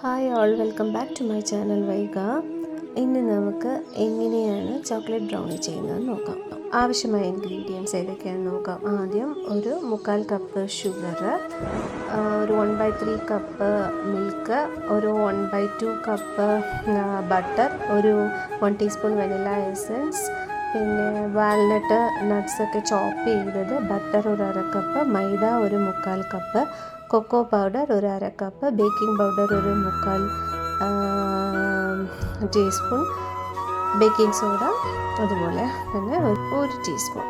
Hi all, welcome back to my channel Vaiga. ഇന്ന് നമുക്ക് എങ്ങനെയാണ് ചോക്ലേറ്റ് ബ്രൗണി ചെയ്യുന്നതെന്ന് നോക്കാം. ആവശ്യമായ ഇൻഗ്രീഡിയൻസ് ഏതൊക്കെയാണെന്ന് നോക്കാം. ആദ്യം ഒരു 1/4 കപ്പ് ഷുഗർ, ഒരു 1/3 കപ്പ് മിൽക്ക്, ഒരു 1/2 കപ്പ് ബട്ടർ, ഒരു 1 ടീസ്പൂൺ വെനില എസൻസ്, പിന്നെ വാൽനട്ട് നട്ട്സൊക്കെ ചോപ്പ് ചെയ്തത്, ബട്ടർ ഒരു 1/2 കപ്പ്, മൈദ ഒരു 1/4 കപ്പ്, കൊക്കോ പൗഡർ ഒരു 1/2 കപ്പ്, ബേക്കിംഗ് പൗഡർ ഒരു 1/4 ടീസ്പൂൺ, ബേക്കിംഗ് സോഡ അതുപോലെ തന്നെ 1 ടീസ്പൂൺ.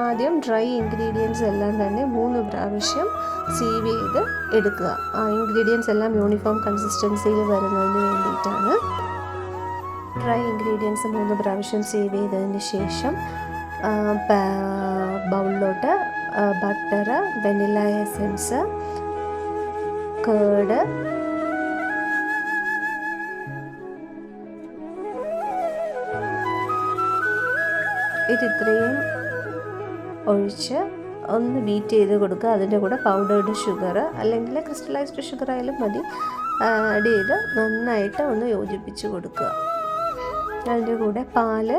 ആദ്യം ഡ്രൈ ഇൻഗ്രീഡിയൻസ് എല്ലാം തന്നെ 3 പ്രാവശ്യം സീവ് ചെയ്ത് എടുക്കുക. ആ ഇൻഗ്രീഡിയൻസ് എല്ലാം യൂണിഫോം കൺസിസ്റ്റൻസിയിൽ വരുന്നതിന് വേണ്ടിയിട്ടാണ്. ഡ്രൈ ഇൻഗ്രീഡിയൻസ് 3 പ്രാവശ്യം സീവ് ചെയ്തതിന് ശേഷം ബൗളിലോട്ട് ബട്ടർ, വെനില എസൻസ്, കേർഡ്, ഇത്രയും ഒഴിച്ച് ഒന്ന് ബീറ്റ് ചെയ്ത് കൊടുക്കുക. അതിൻ്റെ കൂടെ പൗഡേർഡ് ഷുഗർ അല്ലെങ്കിൽ ക്രിസ്റ്റലൈസ്ഡ് ഷുഗർ ആയാലും മതി, ആഡ് ചെയ്ത് നന്നായിട്ട് ഒന്ന് യോജിപ്പിച്ച് കൊടുക്കുക. അതിൻ്റെ കൂടെ പാല്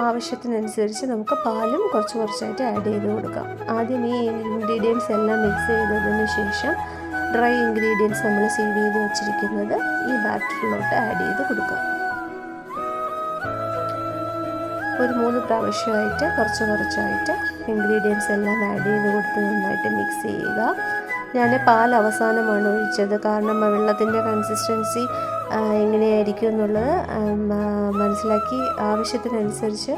ആവശ്യത്തിനനുസരിച്ച് നമുക്ക് പാലും കുറച്ചായിട്ട് ആഡ് ചെയ്ത് കൊടുക്കാം. ആദ്യം ഈ ഇൻഗ്രീഡിയൻസ് എല്ലാം മിക്സ് ചെയ്തതിന് ശേഷം ഡ്രൈ ഇൻഗ്രീഡിയൻസ് നമ്മൾ സീവ് ചെയ്ത് വെച്ചിരിക്കുന്നത് ഈ ബാറ്ററിലോട്ട് ആഡ് ചെയ്ത് കൊടുക്കാം. ഒരു 3 പ്രാവശ്യമായിട്ട് കുറച്ചായിട്ട് ഇൻഗ്രീഡിയൻസ് എല്ലാം ആഡ് ചെയ്ത് കൊടുത്ത് നന്നായിട്ട് മിക്സ് ചെയ്യുക. ഞാൻ പാൽ അവസാനമാണ് ഒഴിച്ചത്, കാരണം വെള്ളത്തിൻ്റെ കൺസിസ്റ്റൻസി എങ്ങനെയായിരിക്കും എന്നുള്ളത് മനസ്സിലാക്കി ആവശ്യത്തിനനുസരിച്ച്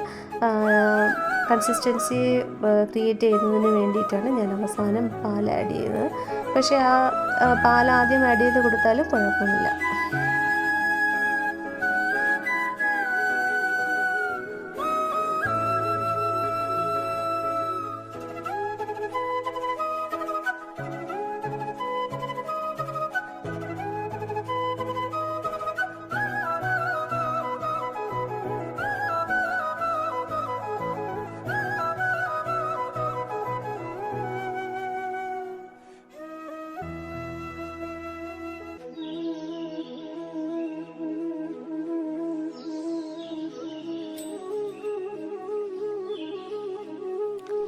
കൺസിസ്റ്റൻസി ക്രിയേറ്റ് ചെയ്യുന്നതിന് വേണ്ടിയിട്ടാണ് ഞാൻ അവസാനം പാൽ ആഡ് ചെയ്തത്. പക്ഷേ പാൽ ആദ്യം ആഡ് ചെയ്ത് കൊടുത്താലും കുഴപ്പമില്ല.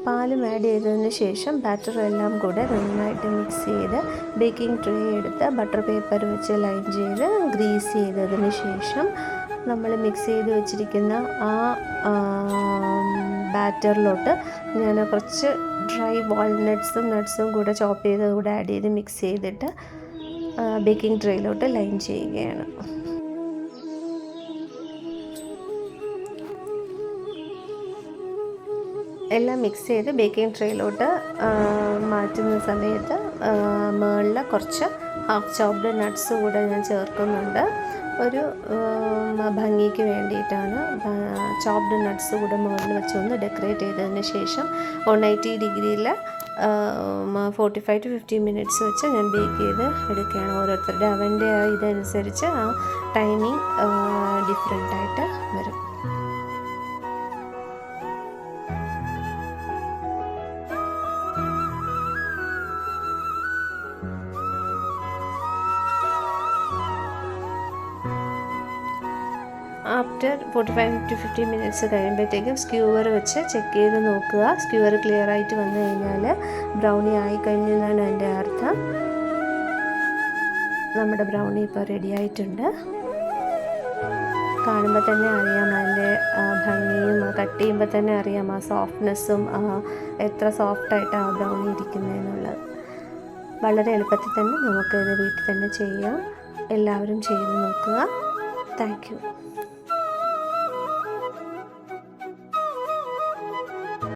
പാലും ആഡ് ചെയ്തതിന് ശേഷം ബാറ്റർ എല്ലാം കൂടെ നന്നായിട്ട് മിക്സ് ചെയ്ത് ബേക്കിംഗ് ട്രേ എടുത്ത് ബട്ടർ പേപ്പർ വെച്ച് ലൈൻ ചെയ്ത് ഗ്രീസ് ചെയ്തതിന് ശേഷം നമ്മൾ മിക്സ് ചെയ്ത് വെച്ചിരിക്കുന്ന ആ ബാറ്ററിലോട്ട് ഞാൻ കുറച്ച് ഡ്രൈ വാൾനട്ട്സും നട്ട്സും കൂടെ ചോപ്പ് ചെയ്ത് കൂടെ ആഡ് ചെയ്ത് മിക്സ് ചെയ്തിട്ട് ബേക്കിംഗ് ട്രേയിലോട്ട് ലൈൻ ചെയ്യുകയാണ്. എല്ലാം മിക്സ് ചെയ്ത് ബേക്കിംഗ് ട്രേയിലോട്ട് മാറ്റുന്ന സമയത്ത് മുകളിൽ കുറച്ച് ഹാഫ് ചോപ്ഡ് നട്ട്സ് കൂടെ ഞാൻ ചേർക്കുന്നുണ്ട്. ഒരു ഭംഗിക്ക് വേണ്ടിയിട്ടാണ് ചോപ്ഡ് നട്ട്സ് കൂടെ മുകളിൽ വെച്ചൊന്ന് ഡെക്കറേറ്റ് ചെയ്തതിന് ശേഷം 180 ഡിഗ്രിയിൽ 45 to 50 മിനിറ്റ്സ് വെച്ച് ഞാൻ ബേക്ക് ചെയ്ത് എടുക്കുകയാണ്. ഓരോരുത്തരുടെ അവൻ്റെ ഇതനുസരിച്ച് ആ ടൈമിങ് ഡിഫറെൻ്റായിട്ട് വരും. ആഫ്റ്റർ 45 to 50 മിനിറ്റ്സ് കഴിയുമ്പോഴത്തേക്കും സ്ക്യൂവർ വെച്ച് ചെക്ക് ചെയ്ത് നോക്കുക. സ്ക്യൂവർ ക്ലിയർ ആയിട്ട് വന്നു കഴിഞ്ഞാൽ ബ്രൗണി ആയിക്കഴിഞ്ഞു എന്നാണ് എൻ്റെ അർത്ഥം. നമ്മുടെ ബ്രൗണി ഇപ്പോൾ റെഡി ആയിട്ടുണ്ട്. കാണുമ്പോൾ തന്നെ അറിയാം അതിൻ്റെ ഭംഗിയും, കട്ട് ചെയ്യുമ്പോൾ തന്നെ അറിയാം ആ സോഫ്റ്റ്നെസ്സും എത്ര സോഫ്റ്റായിട്ടാണ് ആ ബ്രൗണി ഇരിക്കുന്നതെന്നുള്ളത്. വളരെ എളുപ്പത്തിൽ തന്നെ നമുക്കിത് വീട്ടിൽ തന്നെ ചെയ്യാം. എല്ലാവരും ചെയ്ത് നോക്കുക. Thank you.